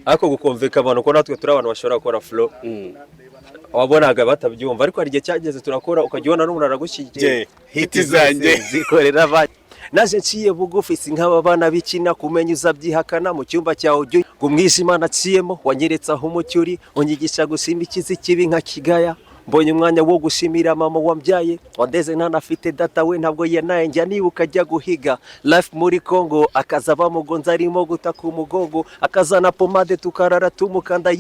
ariko gukomveka abantu ko natwe turi abantu bashobora gukora flow wabonaga batabyumva ariko hari igihe cyageze turakora ukajyona n'umuntu aragushyigikiye hiti zanjye zikorera abandi naje nciye bugufi sinkaba bana bikina kumenya uzabyihakana mu cyumba cyawe ujye umwijima naciyemo wanyeretse aho umucyuri unyigisha gusimba ikizi kibi nka kigaya mbonye umwanya wo gushimira mama wambyaye wandeze ntanafite data we ntabwo yanaye njya nibuka ajya guhiga life muri Congo akaza bamugonza arimo gutaka umugongo akazana pomade tukarara tumukanda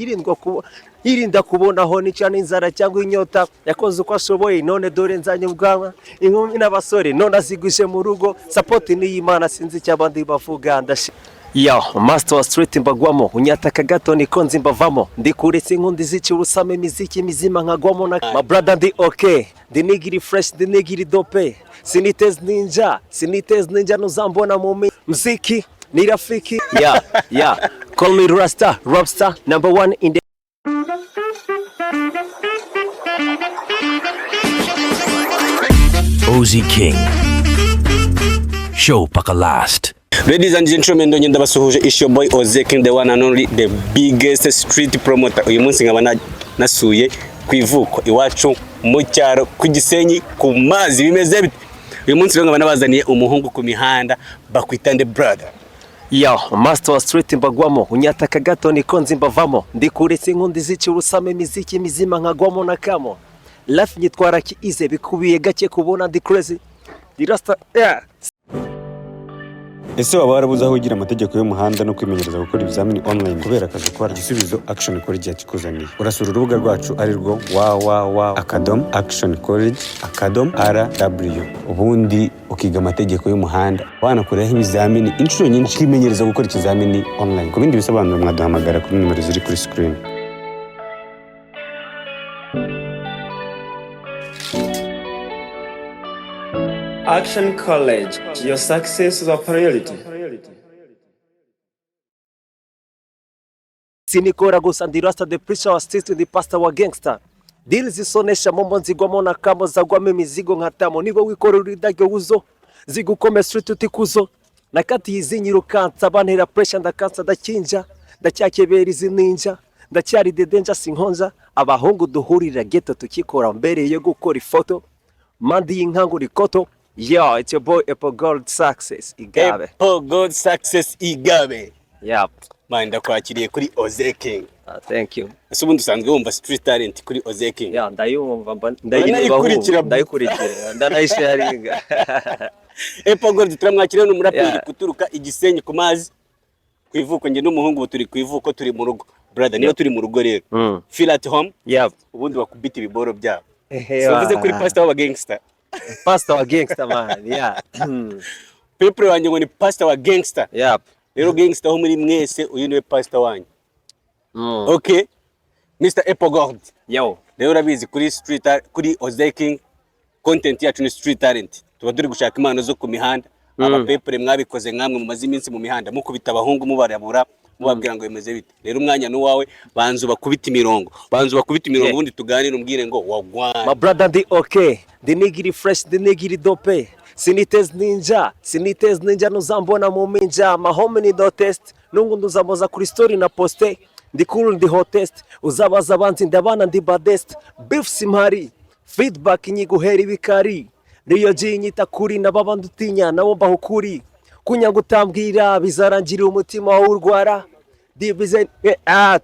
yirinda kubonaho nica n'inzara cyangwa inyota yakoze uko ashoboye none dore nzanye ubwanwa inkumi n'abasore none aziguje mu rugo support ni Imana sinzi icyabandi bavuga Yo, master wa street mbagwamo unyataka gato niko nzimbavamo ndikuretse inkundi zici urusame miziki mizima nkagwamo na my brother ndi okay ndi nigiri fresh ndi nigiri dope sinitez ninja nuzambona mu muziki ni rafiki yeah call me Rasta Robstar number 1 in the Ozzy King Show paka last. Ladies and gentlemen, ndonye ndabasuhuje is your boy Ozzy King, the one and only, the biggest street promoter. Uyu munsi nkaba nasuye kwivuko iwacu mu cyaro ku Gisenyi ku mazi bimeze bite. Uyu munsi nkaba nabazaniye umuhungu ku mihanda bakwitande brother. Yo, master wa street mbagwamo unyataka gato niko nzimbavamo ndikuretse inkundi zici urusame miziki mizima nkagwamo na kamo life nyitwara kiize bikubiye gake kubona ndi crazy di Rasta yeah. Ese waba warabuze aho ugira amategeko y'umuhanda no kwimenyereza gukora ibizamini online kubera akazi ukora? Igisubizo Action College yakikuzaniye. Urasura urubuga rwacu ari rwo www.actioncollege.rw ubundi ukiga amategeko y'umuhanda wanakoraho ibizamini inshuro nyinshi ukimenyereza gukora ikizamini online. Ku bindi bisobanuro mwaduhamagara kuri nimero ziri kuri screen. Action College, your success is a priority. Sinikora gusa ndi Rasta the preacher assist the pastor wa gangster. Deals zisonesha mombo nzigwamo na kamo zagwamo imizigo nkatamo nibo wikorera idage uzo zigukome street utikuzo nakati yizinyirukanza bantera pressure ndakansa ndakinja ndacyakebera izi ninja ndacyari the danger sinkonza abahungu duhurira ghetto tukikora mbere yo gukora ifoto mandi y'inkangu rikoto. Yo, it's your boy Apple Gold Success Igabe. Apple Gold Success Igabe. Yep. Man, ndakwakiriye kuri Ozzy King. Thank you. Ese ubundi usanzwe wumva street talent kuri Ozzy King? Yeah, ndayumva ndayikurikira ndanayisharinga. Apple Gold turamwakiriye n'umuraperi kuturuka igisenyi ku mazi. Kwivuko nge n'umuhungu turi kwivuko turi mu rugo. Brother, niyo turi mu rugo rero. Feel at home? Yep. Ubundi bakubita ibiboro byabo. So uvuze kuri pastor wa gangster. Pastor wa gangster man, yeah. People wanjye ngo ni pastor wa gangster. Yep. Rero gangster ho muri mwese uyu niwe pastor wanjye. Okay. Mr. Apple Gold. Yo. Rero urabizi kuri street kuri Ozzy King content yacu ni street talent. Tuba turi gushaka impano zo ku mihanda. Aba people mwabikoze nkamwe mu mazi iminsi mu mihanda mukubita abahungu mubarabura mubabwira ngo bimeze bite. Rero umwanya n'uwawe banzu bakubita imirongo. Ubundi tuganire umbwire ngo wagwana. My brother ndi okay. Ndi nigiri fresh, ndi nigiri dope. Sinitez ninja nuzambona mu minja. My homie ni do test. Nungu nduzamoza kuri story na poste. Ndi cool ndi hotest. Uzabaza banzi ndabana ndi badest. Beef simhari. Feedback nyiguheri bikari. Riyo jinyita kuri nababa ndutinya nabo bahukuri. Kunya gutambwira bizarangira umutima w'urwara. Division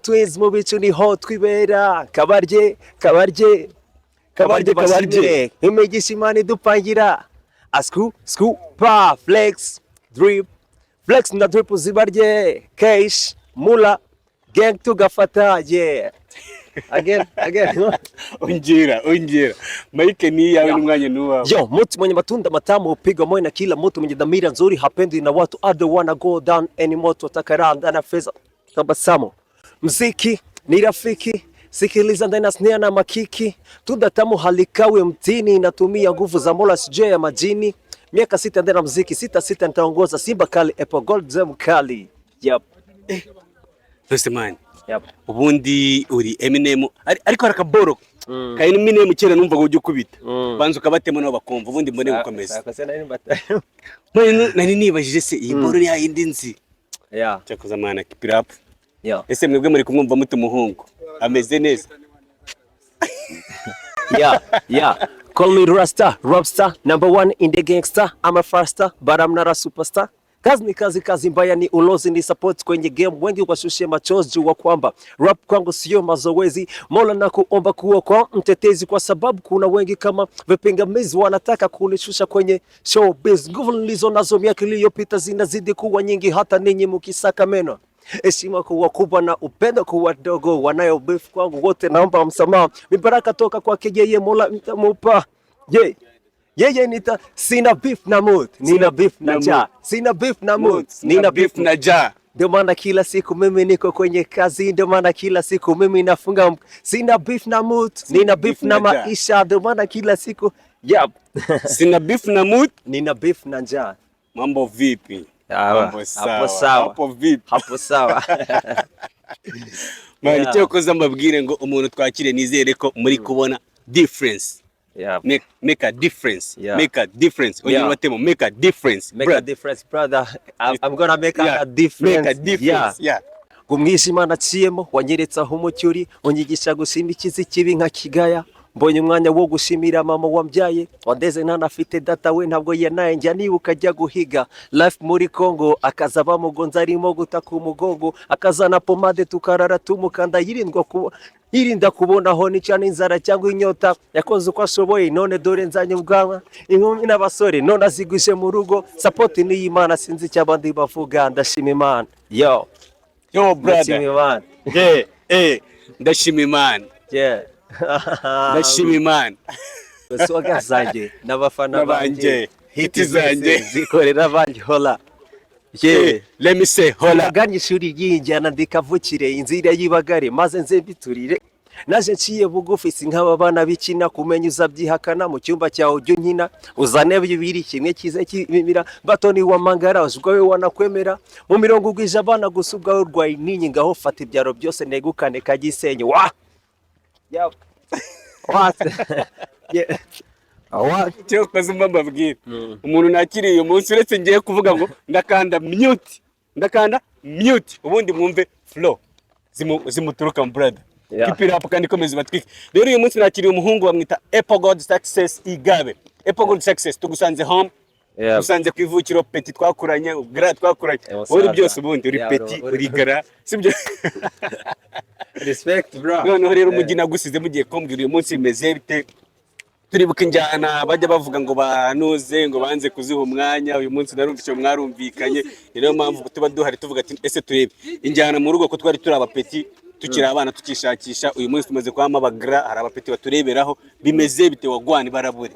twins mu bicu ni ho twibera. Kabarye imigisha Imana idupangira. Scoop pa flex na drip zibarye cash mula gang tugafata yeah. Again. Ongera. Mike ni yawe n'umwanya n'uwawe. Yo, mtu mwenye matunda matamu upiga moyo na kila mtu mwenye dhamira nzuri hapendi na watu I don't wanna go down anymore tutakaranda na feza tabasamu. Mziki ni rafiki. Sikiliza ndani snare na makiki. Tudatamu halikawe mtini inatumia nguvu za Mola sije ya majini. Miaka 6 ndani mziki 6 nitaongoza Simba kali Apple Gold Zem kali. Yep. First man. Yep. Ubundi uri Eminem ariko arakaboro. Kayi Eminem kera numva go kubita. Banzu kabatemo no bakumva ubundi mbone gukomeza. Akase nari mbata. Nani nibajije se iyi boro ya yindi nzi. Yeah. cyakoze mana keep it up. Yeah. Ese mwebwe muri kumwumva mute umuhungu ameze neza? Yeah. Call me Rasta, Robster, number one in the gangster. I'm a faster, but I'm not a superstar. Kazi mbaya ni ulozi, ni support kwenye game. Wengi washushe machozi jua kwamba rap kwangu sio mazoezi. Mola na kuomba kuwa kwa mtetezi, kwa sababu kuna wengi kama vipingamizi wanataka kunishusha kwenye showbiz. Nguvu nilizo nazo miaka iliyopita zinazidi kuwa nyingi, hata ninyi mkisaka meno. Heshima kwa wakubwa na upendo kwa wadogo, wanayo beef kwangu wote naomba msamaha. Mibaraka toka kwake yeye, Mola mtamupa. Yeye sina beef na mood, nina beef na ja. Sina beef na mood, nina beef na ja. Ndio maana kila siku mimi niko kwenye kazi, ndio maana kila siku mimi nafunga. Sina beef na mood, nina beef na maisha, ndio maana kila siku Sina beef na mood, nina beef na ja. Mambo vipi? Hapo sawa. Hapo vipi? Hapo sawa. Mani cyakoze mbabwire ngo umuntu twakire nizere ko muri kubona difference. Yeah. Make a difference. Yeah. Make a difference. When you watemo, make a difference. Make a difference, brother. I'm gonna make a difference. Make a difference. Yeah. Umwijima naciyemo wanyeretse aho umucyuri, unyigisha gusimba ikizi kibi nka kigaya. Mbonye umwanya wo gushimira mama wambyaye, wandeze ntanafite data we ntabwo yanaye, njya nibuka ajya guhiga life muri Congo, akaza bamugonza arimo gutaka umugongo, akazana pomade tukarara tumukanda, yirinda kubonaho nica n'inzara cyangwa inyota. Yakoze uko ashoboye, none dore nzanye ubwanwa, inkumi n'abasore none aziguje mu rugo. Support ni Imana, sinzi icyo abandi bavuga, ndashima Imana. Yo brother. Ndashima Imana. Ndashima Imana. Soga zanjye n'abafana banjye, hiti zanjye zikorera banjye hola. Let me say hola. Ganye ishuri ry'injyana ndikavukire inzira y'ibagare, maze nze mbiturire. Naje nciye bugufi sink'aba bana bikina, kumenya uzabyihakana mu cyumba cyawe ujye nkina. Uzane bibiri kimwe kize kimira, batoni wa mangara uzwawe wanakwemera. Mu mirongo ugwije abana gusa ubwawe urwaye ninyi, ngaho fata ibyaro byose negukane Kagisenyi. Cyakoze mbabwire umuntu nakiriye uyu munsi, uretse ngiye kuvuga ngo ndakanda mute ubundi mwumve flow zimuturuka mu brother. Keep it up kandi komeza batwike. Rero uyu munsi nakiriye umuhungu bamwita Apple God Success Igabe. Apple God Success tugusanze home. Usanze kwivukiro Petit twakuranye, Gra twakuranye. Uri byose ubundi uri Petit uri Gra, sibyo? Respect bro. Noneho rero umugina gusize mugiye kumbwira uyu munsi bimeze bite? Turibuka injyana bajya bavuga ngo banuze ngo banze kuziha umwanya. Uyu munsi narumva icyo mwarumvikanye, niyo mpamvu tuba duhari tuvuga ati ese turebe injyana mu rugo ko twari turi abapeti tukiri abana tukishakisha. Uyu munsi tumaze kwama bagra, hari abapeti batureberaho bimeze bite wagwani barabure.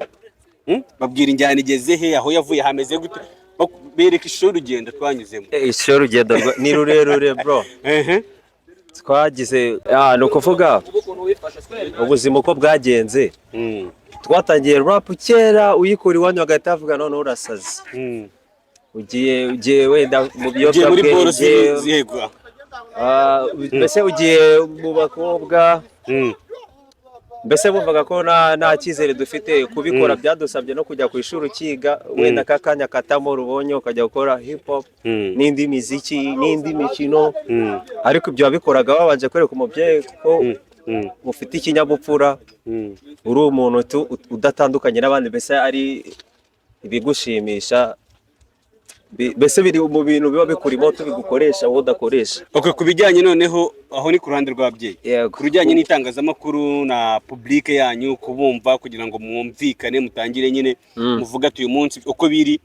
Babwira injyana igeze he, aho yavuye hameze gute, bereka ishuri urugendo twanyuzemo. Ishuri urugendo ni rurerure bro. Twagize no kuvuga ubuzima uko bwagenze. Twatangiye rap kera, uyikora iwanyu agahita avuga none urasaze. Ugiye wenda mu biyobyabwenge, mbese ugiye mu bakobwa, mbese bumvaga ko nta cyizere dufite kubikora. Byadusabye no kujya ku ishuri ukiga, wenda kakanya katamo rubonye ukajya gukora hip hop n'indi miziki n'indi mikino. Ariko ibyo wabikoraga babanje kwereka umubyeyi ko ufite ikinyabupfura, uri umuntu udatandukanye n'abandi, mbese ari ibigushimisha, mbese biri mu bintu biba bikurimo tubigukoresha wowe udakoresha. Ku bijyanye noneho aho ni ku ruhande rw'ababyeyi, ku bijyanye n'itangazamakuru na public yanyu kubumva kugira ngo mwumvikane mutangire nyine muvuga ati uyu munsi uko biri,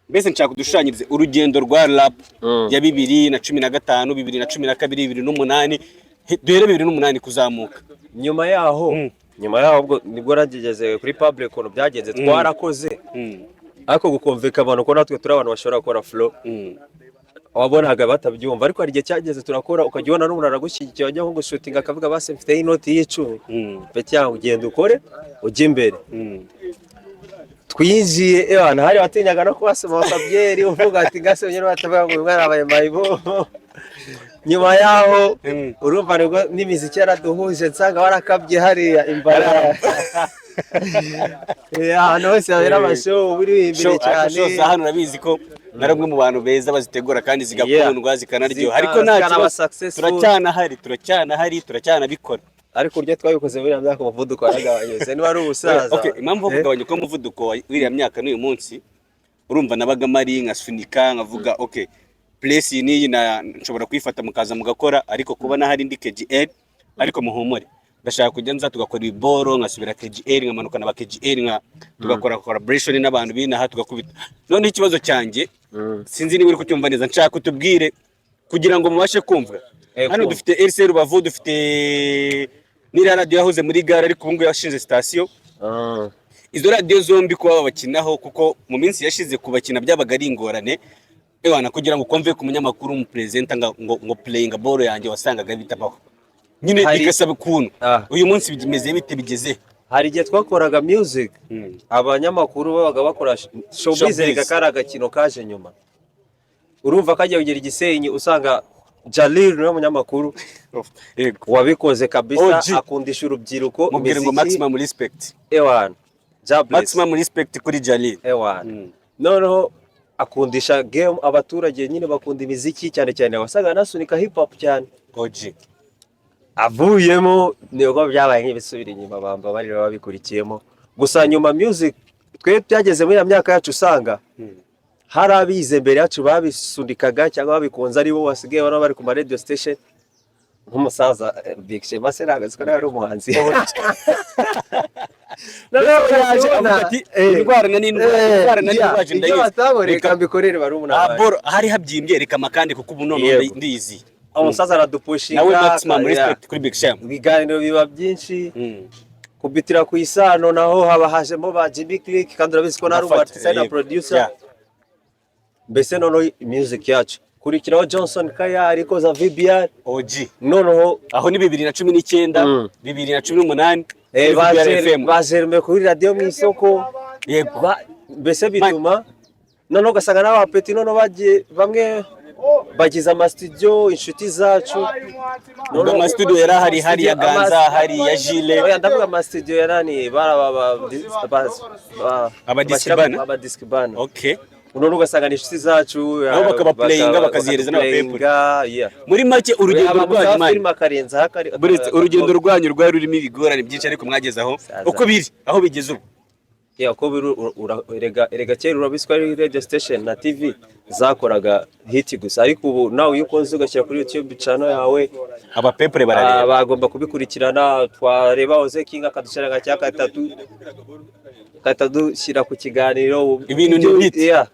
mbese nshaka kudushushanyirize urugendo rwa rap ya 2015, 2012, 2008, duhere 2008 kuzamuka. Nyuma yaho ubwo nibwo ragigeze kuri public kono byagenze, twarakoze ariko gukomveka abantu ko natwe turi abantu bashobora gukora flow. Wabonaga batabyumva, ariko hari igihe cyageze turakora, ukajyona n'umuntu aragushyigikiye ajya nko gushutinga akavuga base mfite inoti y'10 peti yangu ugenda ukore ujye imbere. Twinjiye hari watinyaga no kubasoma bakabyeri uvuga ati ngase nyine batavuga ngo umwana abaye mayibo. Nyuma yaho urumva nibwo n'imiziki yaraduhuje, nsanga warakabye hariya imbara. Hano hose habera amashow buri imbere cyane. Hano urabizi ko naramwe mu bantu beza bazitegura kandi zigakundwa zikanaryoha, ariko zikanaba nta successful. turacyanahari ariko urya twabikoze muri myaka umuvuduko waragabanyutse niba ari ubusaza. okay, impamvu yo kugabanyuka umuvuduko wa wiriya myaka n'uyu munsi, urumva nabaga mari nkasunika nkavuga okay, place iyi niyi nshobora kuyifata mukaza mugakora, ariko kuba nahari ndi KGL, ariko muhumure ndashaka kujya nza tugakora iboro nkasubira KGL nkamanuka na ba KGL tugakora collaboration n'abantu binaha tugakubita. None ikibazo cyanjye sinzi niba uri kucyumva neza, nshaka kutubwire kugira ngo mubashe kumva. Hano dufite RC Rubavu, dufite n'ira radio yahoze muri gare ariko ubu ngubu yashinze station. Izo radio zombi kuba babakinaho, kuko mu minsi yashize kubakina byabaga ari ingorane ewana, kugira ngo komve ku munyamakuru mu presenter ngo playing ball yanjye wasangaga bitabaho nyine bigasaba ukuntu. Uyu munsi bimeze bite bigeze? Hari igihe twakoraga music, abanyamakuru babaga bakora showbiz, reka kari agakino kaje nyuma. Urumva kajya kugera Igisenyi usanga Jalil no munyamakuru wabikoze kabisa, akundisha urubyiruko mubwire ngo maximum respect. Ewana maximum respect kuri Jalil. Ewana noneho akundisha game abaturage, nyine bakunda imiziki cyane cyane, wasaga nasunika hip hop cyane. OG avuyemo niyo byabaye nk'ibisubira inyuma, bamba bari babikurikiyemo. Gusa nyuma music twe byageze muri ya myaka yacu usanga hari abize mbere yacu babisundikaga cyangwa babikunze, ari bo wasigaye bano bari ku ma radio station nk'umusaza Big Shema seragaze ko ari umuhanzi. indwara n'indwaje ndayizi mbikorere bari umunara hari habyimbye reka makandi kuko ubu none ndizi umusaza aradupushinga nawe maximum respect kuri Big Shema. Ibiganiro biba byinshi kubitira ku isano, naho haba hajemo ba Jimmy Click kandi urabizi ko nari artist na producer. Mbese noneho music yacu kurikiraho Johnson Kaya ariko za VBR OG, noneho aho ni 2019 2018 bajerme kuri radio mu isoko. Yego mbese bituma noneho ugasanga n'abapeti noneho bagiye bamwe bagize ama studio inshuti zacu. None ama studio yarahari, hari ya Ganza, hari ya Jile. Oya ndavuga ama studio yarani aba Discbana. Okay, none ugasanga ni inshuti zacu nabo bakaba playinga bakazihereza n'abapepure. Muri make urugendo rwanyu urugendo rwanyu rwari rurimo ibigorane byinshi, ariko mwagezaho uko biri aho bigeze ubu. Ko erega kera urabiswa ari radio station na TV zakoraga hit gusa, ariko ubu nawe ukoze ugashyira kuri YouTube channel yawe abapepure barareba, bagomba kubikurikirana. Twareba Oze King akadushaka cya gatatu shyira ku kiganiro, ibintu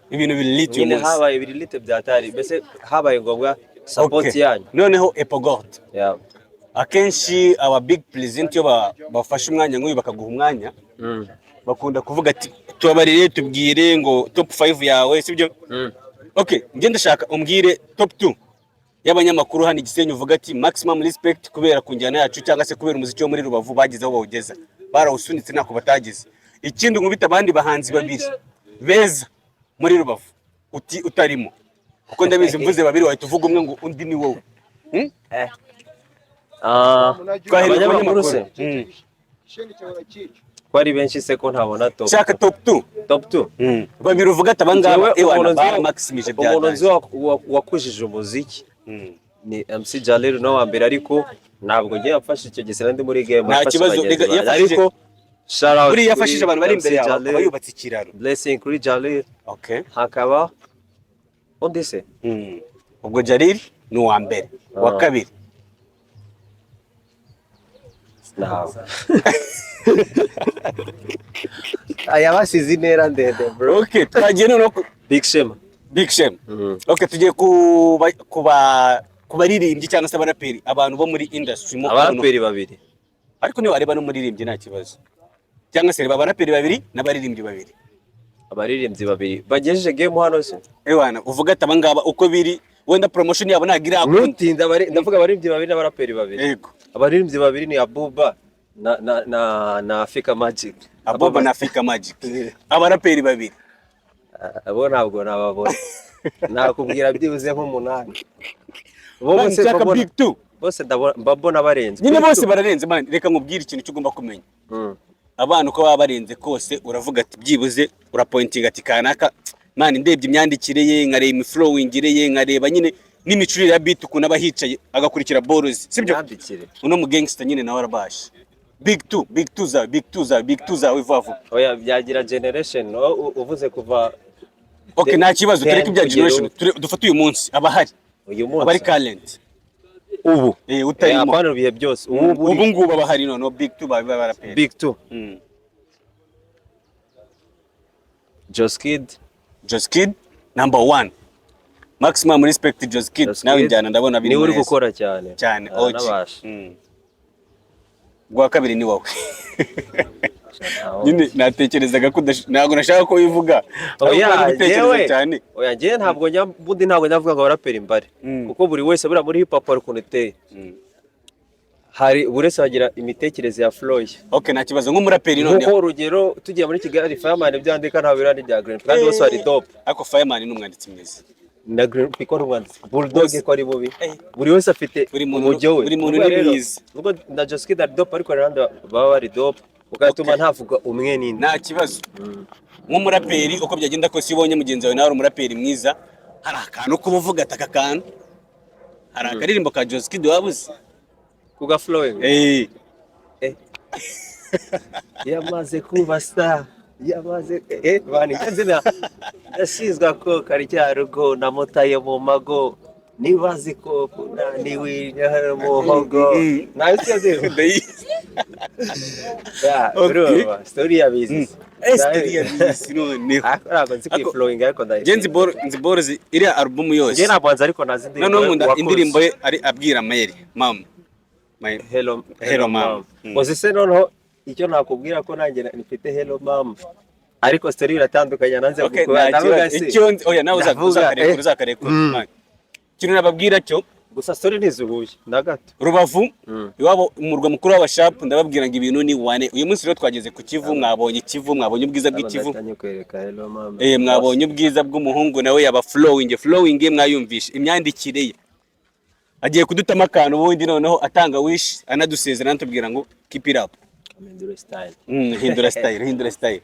biri lit nyine habaye biri lit byatari, mbese habaye ngombwa support yanyu. Noneho Epogord akenshi aba big present yo bafashe umwanya nk'uyu bakaguha umwanya, bakunda kuvuga ati tubabarire tubwire ngo top 5 yawe, sibyo? Okay, nge ndashaka umbwire top 2 y'abanyamakuru hano Gisenyi uvuga ati maximum respect kubera kunjyana yacu cyangwa se kubera umuziki wo muri Rubavu bagize aho bawugeza, barawusunitse nako batagize. Ikindi ngubita abandi bahanzi babiri beza muri Rubavu utarimo, kuko ndabizi mvuze babiri wahita uvuga umwe ngo undi ni wowe. Abanyamakuru se kwari benshi se ko ntabona top. Shaka top 2 babiri uvuga ati abangaba ewana maximije byatanye. Umuntu nzi wakujije umuziki ni MC Jalil no wa mbere, ariko ntabwo ngiye afashe icyo gisera ndi muri game. Nta kibazo, ariko shout out buri yafashije abantu bari imbere yawe akaba yubatse ikiraro. Blessing kuri Jalil. Okay, hakaba undi se ubwo Jalil ni uwa mbere, wa kabiri aya basize intera ndende bro. Okay, twagiye no Big Shema. Okay, tugiye kubaririmbyi cyangwa se abaraperi, abantu bo muri industry mo abaraperi babiri, ariko niba areba no muririmbyi nta kibazo, cyangwa se abaraperi babiri n'abaririmbyi babiri. Abaririmbyi babiri bagejeje game hano se ewana uvuga ati abangaba uko biri, wenda promotion yabo nagira ntinda ndavuga abaririmbyi babiri n'abaraperi babiri. Yego, abaririmbyi babiri ni Abuba na Africa Magic. Abuba na Africa Magic. Abaraperi babiri abo ntabwo nababona, nakubwira byibuze nk'umunani. Bose Big 2 bose ndabona barenze nyine, bose bararenze man. Reka nkubwire ikintu cyugomba kumenya, abantu uko baba barenze kose uravuga ati byibuze urapointinga ati kanaka man ndebye imyandikire ye nkareba imiflowingire ye nkareba nyine n'imicurire ya beat ukuntu aba hicaye agakurikira borozi sibyo Imyandikire. uno mu gangster nyine nawe arabasha big two za wivavu Oya byagira generation uvuze kuva okay nta kibazo tureke ibya kugera generation dufate uyu munsi abahari uyu munsi abari talent ubu utarimo apana ibihe byose ubu ngubu abahari none big two baba barapera big two Just Kid number 1 maximum respect Just Kid nawe njyana ndabona biri niwe uri gukora cyane cyane oji gwa kabiri ni wowe nyine natekerezaga ko ntabwo nashaka ko wivuga cyane oya njye ntabwo nyavuga ngo barapera imbare kuko buri wese bura muri hip hop ari ukuntu iteye hari buri wese agira imitekerereze ya flow ye okay nta kibazo nk'umuraperi none nkuko urugero tugiye muri Kigali Fireman byandika nta birani bya Green kandi bose ari dope ariko Fireman ni umwanditsi mwiza na Green Pico n'umwanditsi Bulldog ko ari bubi buri wese afite umujyo we buri muntu ni mwiza nubwo na Just Kid ari dope ariko randa baba ari dope ugatuma ntavuga umwe n'indi nta kibazo nk'umuraperi uko byagenda kose ibonye mugenzi wawe nawe ari umuraperi mwiza hari akantu k'ubuvuga ataka kantu hari akaririmbo ka Just Kid wabuze kuga flowing yamaze kuba star yamaze bani kanzina yasizwa ko karya rugo na motaye mu mago nibazi ko kunaniwe muhogo nayo cyazero bro story ya business story ya business none akora nzi flowing ariko ndaye nzi boroz iri album yose je nabwanza ariko nazindi none indirimbo ari abwira Mary mama hello mom bose noneho icyo nakubwira ko nanjye nifite hello mom ariko story iratandukanye nanze kuko ndavuga se icyo oya nawe uzakarekura kintu nababwira cyo gusa story ntizuhuye na gato Rubavu iwabo umurwa mukuru w'abashap ndababwira ngo ibintu ni wane uyu munsi rero twageze ku Kivu mwabonye ubwiza bw'ikivu mwabonye ubwiza bw'umuhungu nawe yaba flowing mwayumvisha imyandikire ye agiye kudutama akantu ubundi noneho atanga wish anadusezera natubwira ngo keep it up hindura style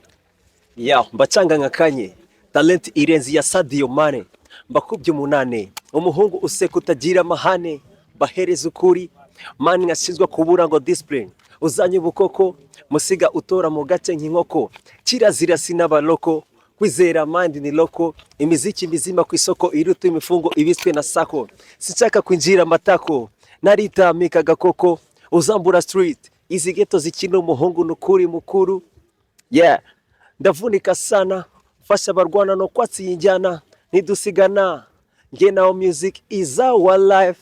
mbacanga nkakanye talent irenzi ya Sadio Mane mbakubye umunane umuhungu useka utagira amahane bahereza ukuri mani nkashinzwa kubura ngo discipline uzanye bukoko musiga utora mu gace nk'inkoko kirazira sinabaloko kwizera mind ni loko imiziki mizima ku isoko iruta imifungo ibiswe na sako sinshaka kwinjira matako naritamika gakoko uzambura street izi ghetto zikina umuhungu nukuri mukuru ndavunika sana fasha barwana no kwatsi injyana nidusigana nge now music is our life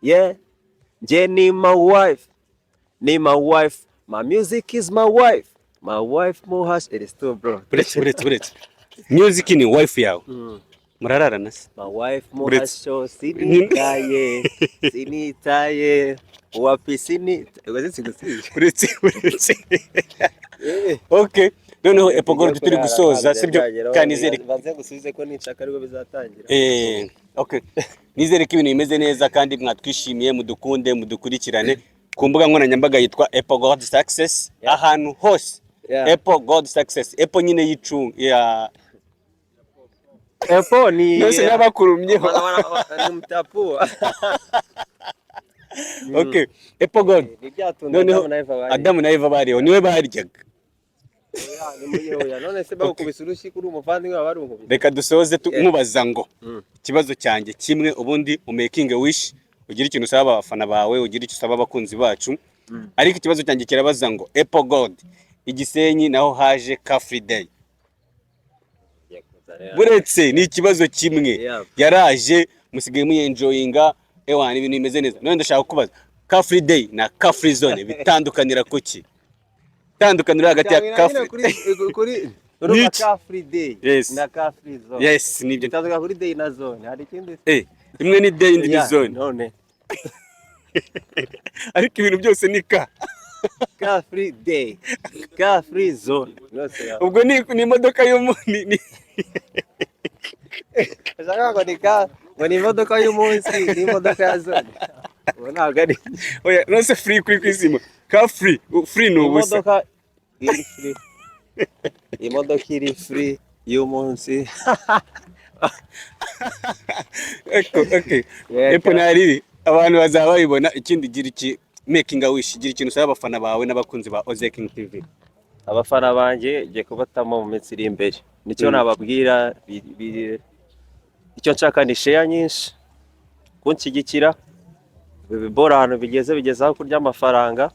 nge ni my wife my music is my wife Mohash it is too bro buretse music ni wife yawe murararana se my wife Mohash show sinitaye wapi buretse okay noneho epogoro turi gusoza sibyo kanizere banze gusubize ko nicaka ariko bizatangira okay nizere ko ibintu bimeze neza kandi mwatwishimiye mudukunde mudukurikirane ku mbuga nkoranyambaga yitwa Apple God Success ahantu hose Apple God Success Apple nyine ya Apple ni yose nabakurumyeho ni mtapu okay Apple God noneho Adamu na Eva bariho niwe baryaga reka dusoze mubaza ngo ikibazo cyanjye kimwe ubundi umaking a wish ugira ikintu usaba abafana bawe ugira icyo usaba abakunzi bacu ariko ikibazo cyanjye kirabaza ngo Apple God Igisenyi naho haje Car Free Day buretse ni ikibazo kimwe yaraje musigaye muyenjoyinga ewana ibintu bimeze neza none ndashaka kubaza Car Free Day na Car Free Zone bitandukanira kuki tandukanira hagati ya Car Free Day na Car Free Zone yes nibyo tanduka kuri day na zone hari ikindi imwe ni day indi ni zone none ariko ibintu byose ni Car Free Day Car Free Zone ubwo ni imodoka y'umuntu ngo ni imodoka y'umunsi ni imodoka ya zone ntabwo ari oya nose free kuri kwizima Car Free ni ubusa imodoka iri free y'umunsi Okay. Yeah, Epo nari abantu bazaba babibona ikindi gira iki making a wish gira ikintu usaba abafana bawe n'abakunzi ba Oze King TV. abafana banjye ngiye kubatamo mu minsi iri imbere nicyo nababwira icyo nshaka ni share nyinshi kunshyigikira bibora ahantu bigeze aho kurya amafaranga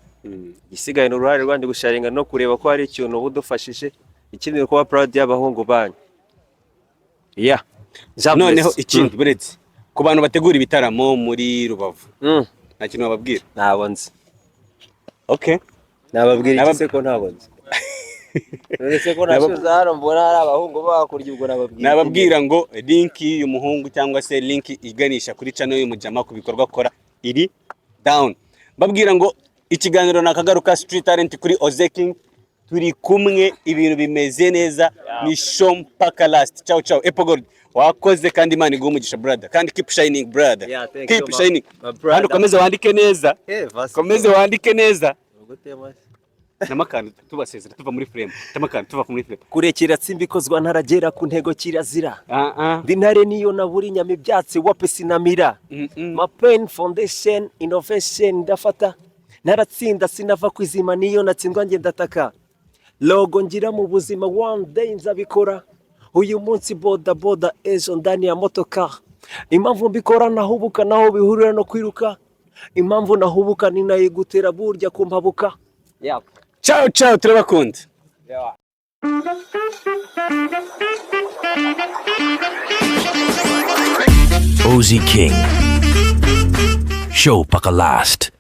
igisigaye ni uruhare rwandi gusharinga no kureba ko hari ikintu ubudufashije ikindi ni kuba proud y'abahungu banyu Noneho ikindi buretse ku bantu bategura ibitaramo muri Rubavu nta kintu bababwira. ntabwo nzi Okay. nababwira iki se ko ntabwo nzi uretse ko nashuze hano mbona hari abahungu bakurya ubwo nababwira ngo link y'uyu muhungu cyangwa se link iganisha kuri channel y'umujama ku bikorwa akora iri down. Babwira ngo ikiganiro nakagaruka Street Talent kuri Oze King turi kumwe ibintu bimeze neza ni show mpaka last. Ciao ciao Epo Gold wakoze kandi Imana iguhe umugisha brother kandi keep shining brother. Keep shining kandi ukomeze wandike neza komeze wandike neza namakana tubasezera tuva muri frame tamakana tuva muri frame kurekera tsimbikkozwa ntaragera ku ntego kirazira ndintare niyo naburi nyama ibyatsi wape sinamira Mapen Foundation Innovation ndafata naratsinda sinava kwizima niyo natsindwa nge ndataka logo ngira mu buzima one day nzabikora uyu munsi boda ejo ndani ya motoka impamvu mbikora nahubuka naho bihurira no kwiruka impamvu nahubuka ni nayo gutera burya kumpabuka ciao ciao turabakunda Oze King Show paka last.